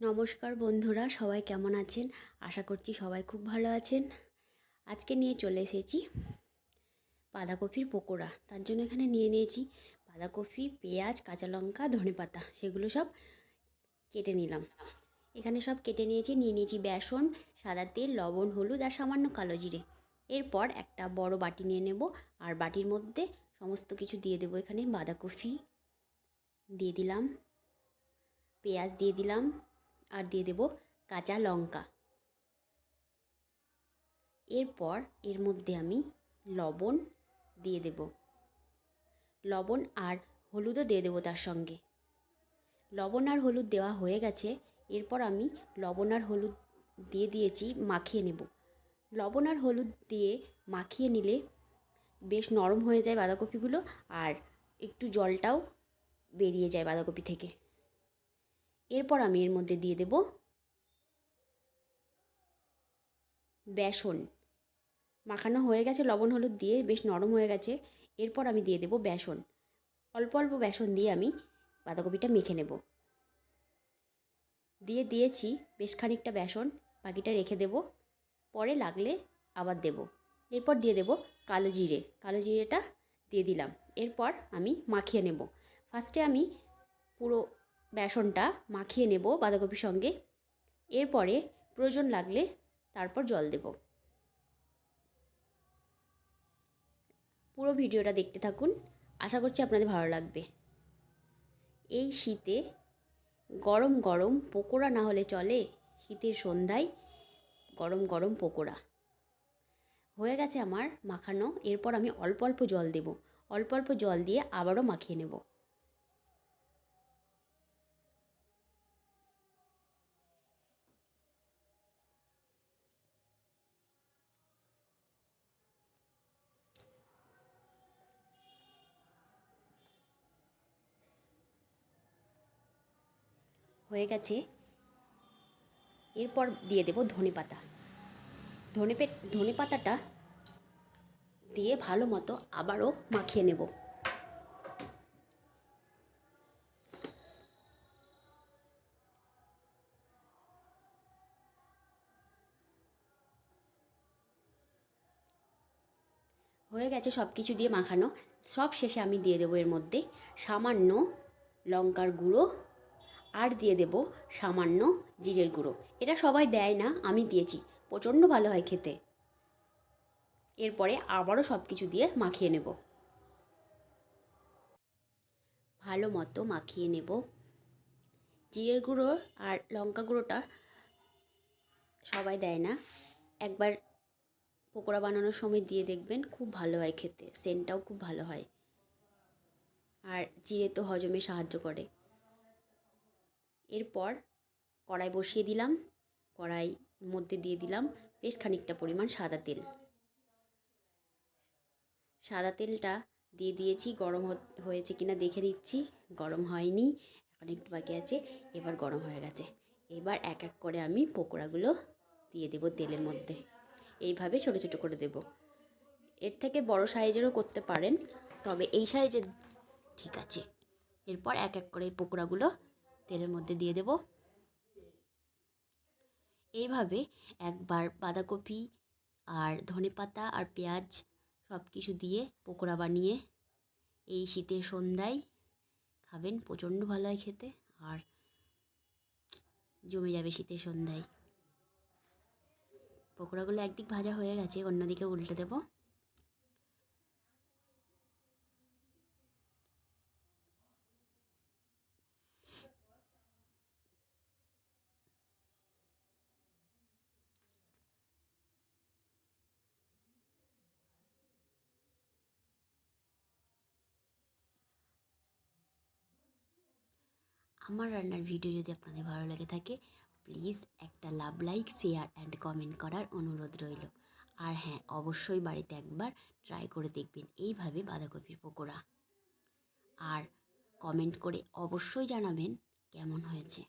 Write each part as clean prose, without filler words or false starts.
নমস্কার বন্ধুরা, সবাই কেমন আছেন? আশা করছি সবাই খুব ভালো আছেন। আজকে নিয়ে চলে এসেছি বাঁধাকপির পকোড়া। তার জন্য এখানে নিয়ে নিয়েছি বাঁধাকপি, পেঁয়াজ, কাঁচা লঙ্কা, ধনেপাতা, সেগুলো সব কেটে নিলাম। এখানে সব কেটে নিয়ে নিয়েছি বেসন, সাদা তেল, লবণ, হলুদ আর সামান্য কালো জিরে। এরপর একটা বড় বাটি নিয়ে নেব, আর বাটির মধ্যে সমস্ত কিছু দিয়ে দেবো। এখানে বাঁধাকপি দিয়ে দিলাম, পেঁয়াজ দিয়ে দিলাম, আর দিয়ে দেব কাঁচা লঙ্কা। এরপর এর মধ্যে আমি লবণ দিয়ে দেব, লবণ আর হলুদও দিয়ে দেবো তার সঙ্গে। লবণ আর হলুদ দেওয়া হয়ে গেছে। এরপর আমি লবণ আর হলুদ দিয়ে দিয়েছি, মাখিয়ে নেব। লবণ আর হলুদ দিয়ে মাখিয়ে নিলে বেশ নরম হয়ে যায় বাঁধাকপিগুলো, আর একটু জলটাও বেরিয়ে যায় বাঁধাকপি থেকে। এরপর আমি এর মধ্যে দিয়ে দেব বেসন। মাখানো হয়ে গেছে, লবণ হলুদ দিয়ে বেশ নরম হয়ে গেছে। এরপর আমি দিয়ে দেব বেসন। অল্প অল্প বেসন দিয়ে আমি বাঁধাকপিটা মেখে নেব। দিয়েছি বেশ খানিকটা বেসন, বাকিটা রেখে দেব, পরে লাগলে আবার দেব। এরপর দিয়ে দেব কালো জিরে, কালো জিরেটা দিয়ে দিলাম। এরপর আমি মাখিয়ে নেব। ফার্স্টে আমি পুরো বেসনটা মাখিয়ে নেব বাঁধাকপির সঙ্গে। এরপরে প্রয়োজন লাগলে তারপর জল দেব। পুরো ভিডিওটা দেখতে থাকুন, আশা করছি আপনাদের ভালো লাগবে। এই শীতে গরম গরম পকোড়া না হলে চলে। শীতের সন্ধ্যায় গরম গরম পকোড়া হয়ে গেছে আমার মাখানো। এরপর আমি অল্প অল্প জল দেব, অল্প অল্প জল দিয়ে আবারও মাখিয়ে নেব। হয়ে গেছে। এরপর দিয়ে দেব ধনেপাতা। ধনেপাতাটা দিয়ে ভালো মতো আবারও মাখিয়ে নেব। হয়ে গেছে সব কিছু দিয়ে মাখানো। সব শেষে আমি দিয়ে দেবো এর মধ্যে সামান্য লঙ্কার গুঁড়ো, আর দিয়ে দেব সামান্য জিরের গুঁড়ো। এটা সবাই দেয় না, আমি দিয়েছি, প্রচণ্ড ভালো হয় খেতে। এরপরে আবারও সব কিছু দিয়ে মাখিয়ে নেব, ভালো মতো মাখিয়ে নেব। জিরের গুঁড়ো আর লঙ্কা গুঁড়োটা সবাই দেয় না, একবার পকোড়া বানানোর সময় দিয়ে দেখবেন, খুব ভালো হয় খেতে, সেন্টটাও খুব ভালো হয়। আর জিরে তো হজমে সাহায্য করে। এরপর কড়াই বসিয়ে দিলাম, কড়াইয়ের মধ্যে দিয়ে দিলাম বেশ খানিকটা পরিমাণ সাদা তেল। সাদা তেলটা দিয়ে দিয়েছি, গরম হয়েছে কিনা দেখে নিচ্ছি। গরম হয়নি, এখন একটু বাকি আছে। এবার গরম হয়ে গেছে। এবার এক এক করে আমি পকোড়াগুলো দিয়ে দেব তেলের মধ্যে। এইভাবে ছোটো ছোটো করে দেব। এর থেকে বড় সাইজেরও করতে পারেন, তবে এই সাইজের ঠিক আছে। এরপর এক এক করে পকোড়াগুলো তেলের মধ্যে দিয়ে দেব। এইভাবে একবার বাঁধাকপি আর ধনেপাতা আর পেঁয়াজ সব কিছু দিয়ে পকোড়া বানিয়ে এই শীতের সন্ধ্যায় খাবেন, প্রচণ্ড ভালো হয় খেতে, আর জমে যাবে শীতের সন্ধ্যায়। পকোড়াগুলো একদিক ভাজা হয়ে গেছে, অন্যদিকে উল্টে দেব। আমার রান্নার ভিডিও যদি আপনাদের ভালো লেগে থাকে, প্লিজ একটা লাভ, লাইক, শেয়ার অ্যান্ড কমেন্ট করার অনুরোধ রইল। আর হ্যাঁ, অবশ্যই বাড়িতে একবার ট্রাই করে দেখবেন এইভাবে বাঁধাকপির পকোড়া, আর কমেন্ট করে অবশ্যই জানাবেন কেমন হয়েছে।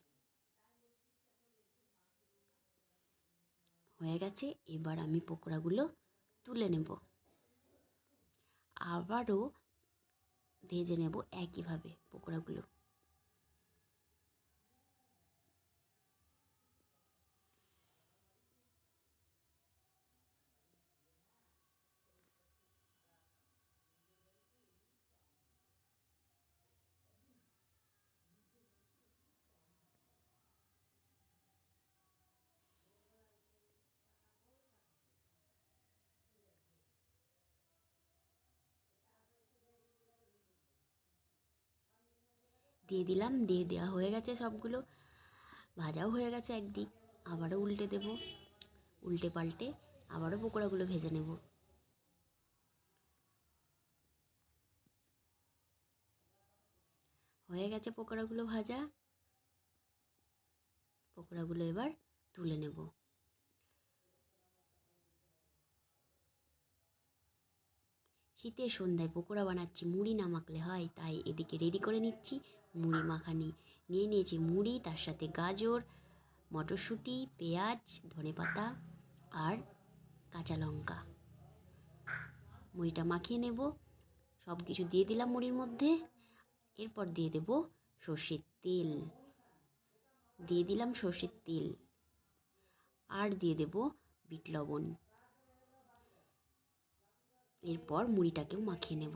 হয়ে গেছে, এবার আমি পকোড়াগুলো তুলে নেব, আবারও ভেজে নেব একইভাবে পকোড়াগুলো। দিয়ে দিলাম, দিয়ে দেওয়া হয়ে গেছে সবগুলো, ভাজাও হয়ে গেছে একদিক। আবারও উল্টে দেব, উল্টে পাল্টে আবারও পকোড়াগুলো ভেজে নেব। হয়ে গেছে পকোড়াগুলো ভাজা, পকোড়াগুলো এবার তুলে নেব। শীতের সন্ধ্যায় পকোড়া বানাচ্ছি, মুড়ি না মাখলে হয়, তাই এদিকে রেডি করে নিচ্ছি মুড়ি মাখানি। নিয়ে নিয়েছি মুড়ি, তার সাথে গাজর, মটরশুঁটি, পেঁয়াজ, ধনেপাতা আর কাঁচা লঙ্কা। মুড়িটা মাখিয়ে নেব, সব কিছু দিয়ে দিলাম মুড়ির মধ্যে। এরপর দিয়ে দেব সর্ষের তেল, দিয়ে দিলাম সর্ষের তেল, আর দিয়ে দেব বিট লবণ। এরপর মুড়িটাকেও মাখিয়ে নেব।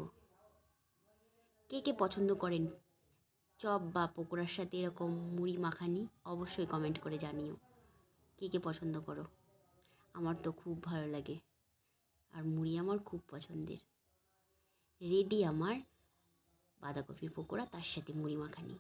কে কে পছন্দ করেন চপ বা পকোড়ার সাথে এরকম মুড়ি মাখানি, অবশ্যই কমেন্ট করে জানিও কে কে পছন্দ করো। আমার তো খুব ভালো লাগে, আর মুড়ি আমার খুব পছন্দের। রেডি আমার বাঁধাকপির পকোড়া, তার সাথে মুড়ি মাখানি।